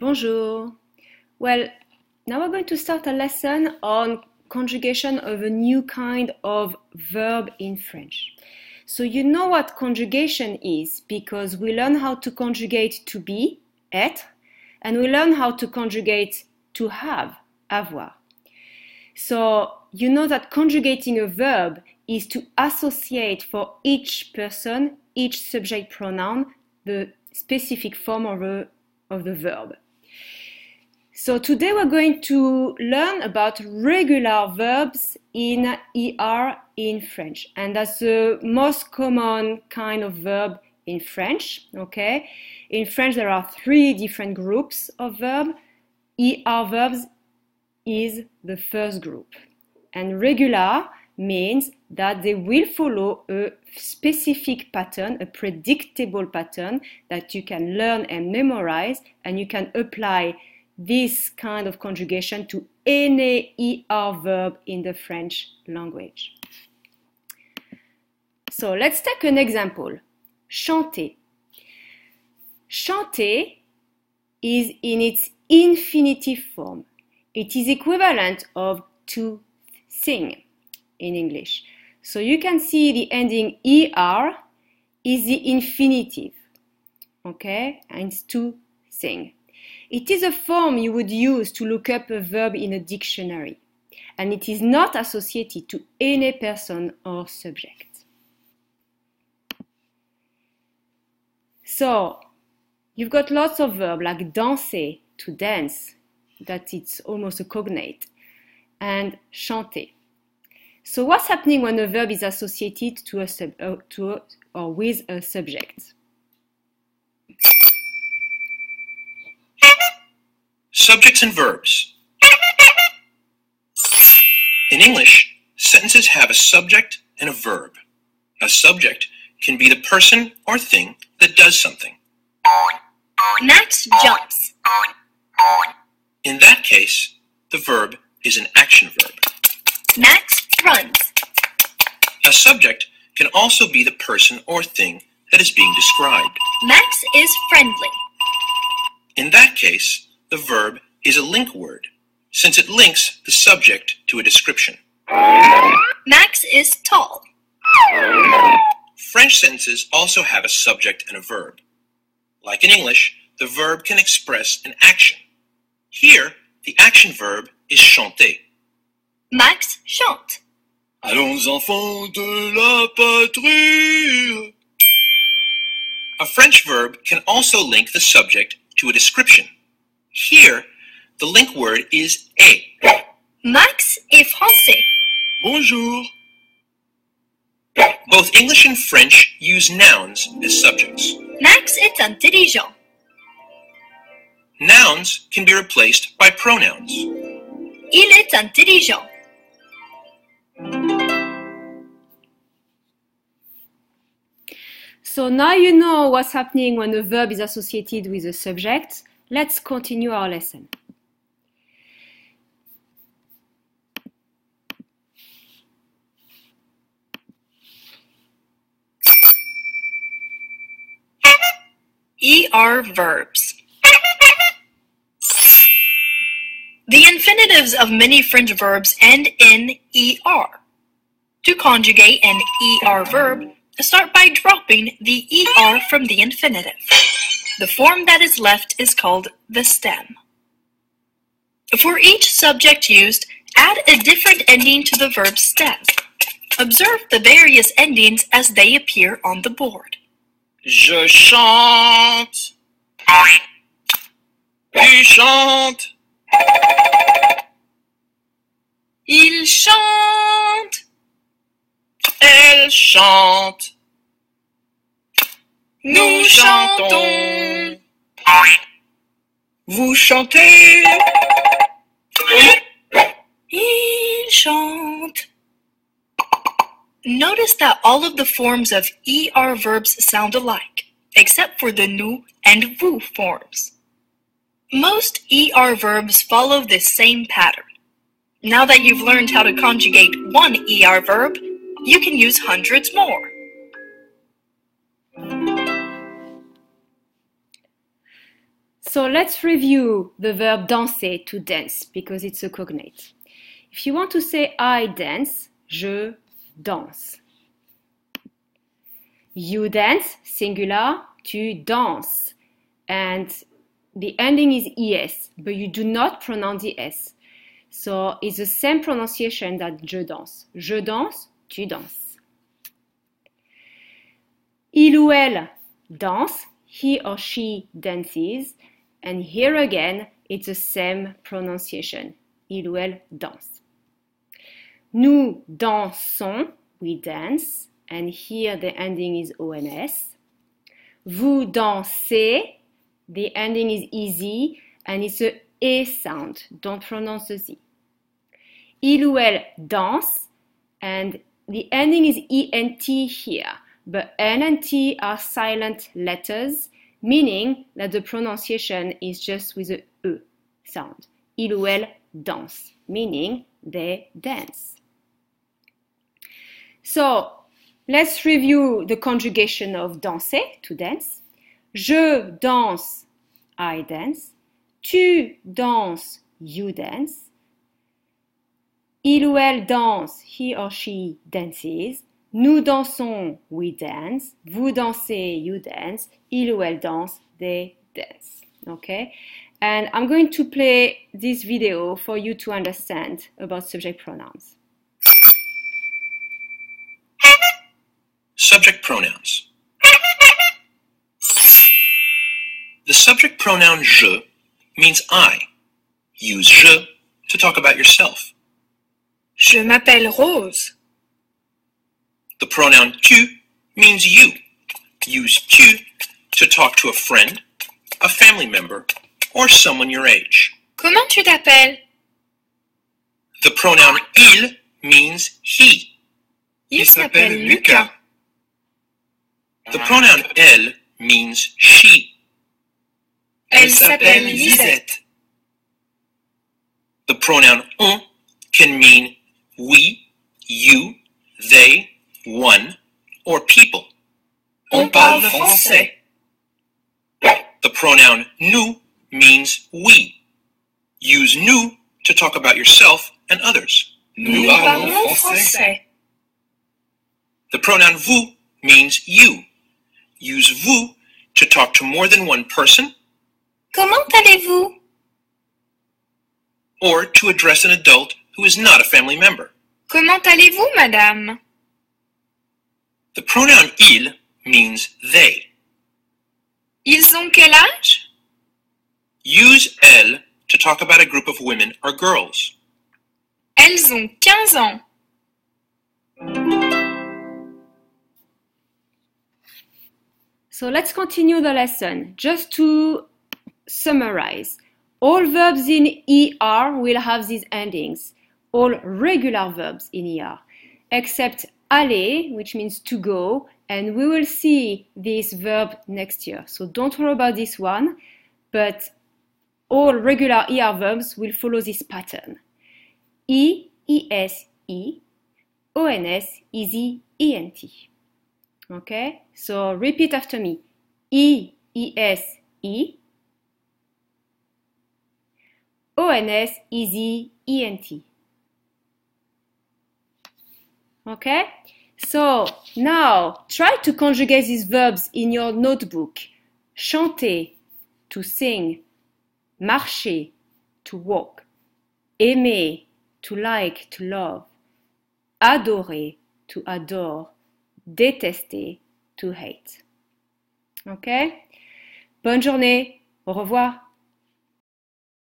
Bonjour. Well, now we're going to start a lesson on conjugation of a new kind of verb in French. So you know what conjugation is because we learn how to conjugate to be, être, and we learn how to conjugate to have, avoir. So you know that conjugating a verb is to associate for each person, each subject pronoun, the specific form of the verb. So today we're going to learn about regular verbs in ER in French. And that's the most common kind of verb in French, okay? In French there are three different groups of verb. ER verbs is the first group. And regular means that they will follow a specific pattern, a predictable pattern that you can learn and memorize, and you can apply this kind of conjugation to any ER verb in the French language. So let's take an example. Chanter. Chanter is in its infinitive form. It is equivalent of to sing in English. So you can see the ending ER is the infinitive, okay? And it's to sing. It is a form you would use to look up a verb in a dictionary, and it is not associated to any person or subject. So, you've got lots of verbs like danser, to dance, that it's almost a cognate, and chanter. So what's happening when a verb is associated to or with a subject? Subjects and verbs. In English, sentences have a subject and a verb. A subject can be the person or thing that does something. Max jumps. In that case, the verb is an action verb. Max runs. A subject can also be the person or thing that is being described. Max is friendly. In that case, the verb is a link word, since it links the subject to a description. Max is tall. French sentences also have a subject and a verb. Like in English, the verb can express an action. Here, the action verb is chanter. Max chante. Allons enfants de la patrie. A French verb can also link the subject to a description. Here, the link word is est. Max est français. Bonjour. Both English and French use nouns as subjects. Max est intelligent. Nouns can be replaced by pronouns. Il est intelligent. So now you know what's happening when a verb is associated with a subject. Let's continue our lesson. ER verbs. The infinitives of many French verbs end in ER. To conjugate an ER verb, start by dropping the ER from the infinitive. The form that is left is called the stem. For each subject used, add a different ending to the verb stem. Observe the various endings as they appear on the board. Je chante. Tu chantes. Il chante. Elle chante. Nous chantons. Vous chantez. Il chante. Notice that all of the forms of ER verbs sound alike, except for the nous and vous forms. Most ER verbs follow this same pattern. Now that you've learned how to conjugate one ER verb, you can use hundreds more. So let's review the verb danser, to dance, because it's a cognate. If you want to say I dance, je danse. You dance, singular, tu danses. And the ending is es, but you do not pronounce the s. So it's the same pronunciation that je danse. Je danse, tu danses. Il ou elle danse, he or she dances. And here again, it's the same pronunciation. Il ou elle danse. Nous dansons, we dance. And here the ending is ons. Vous dansez, the ending is easy, and it's a e sound. Don't pronounce the z. Il ou elle danse, and the ending is ent here, but n and t are silent letters, meaning that the pronunciation is just with a e sound. Il ou elle danse, meaning they dance. So, let's review the conjugation of danser, to dance. Je danse, I dance. Tu danses, you dance. Il ou elle danse, he or she dances. Nous dansons, we dance. Vous dansez, you dance. Il ou elle danse, they dance. Okay? And I'm going to play this video for you to understand about subject pronouns. Subject pronouns. The subject pronoun je means I. Use je to talk about yourself. Je m'appelle Rose. The pronoun tu means you. Use tu to talk to a friend, a family member, or someone your age. Comment tu t'appelles? The pronoun il means he. Il s'appelle Lucas. The pronoun elle means she. Elle s'appelle Lisette. The pronoun on can mean we, you, they, one, or people. On parle français. The pronoun nous means we. Use nous to talk about yourself and others. Nous parlons français. The pronoun vous means you. Use vous to talk to more than one person Comment allez-vous? or to address an adult who is not a family member. Comment allez-vous, madame? The pronoun il means they. Ils ont quel âge? Use elle to talk about a group of women or girls. Elles ont 15 ans. So let's continue the lesson. Just to summarize, all verbs in ER will have these endings. All regular verbs in ER, except aller, which means to go, and we will see this verb next year. So don't worry about this one, but all regular ER verbs will follow this pattern. E, ES, E, ONS, easy, ENT. Okay, so repeat after me. E, ES, E, ONS, easy, ENT. Okay, so now try to conjugate these verbs in your notebook. Chanter, to sing. Marcher, to walk. Aimer, to like, to love. Adorer, to adore. Détester, to hate. Ok? Bonne journée. Au revoir.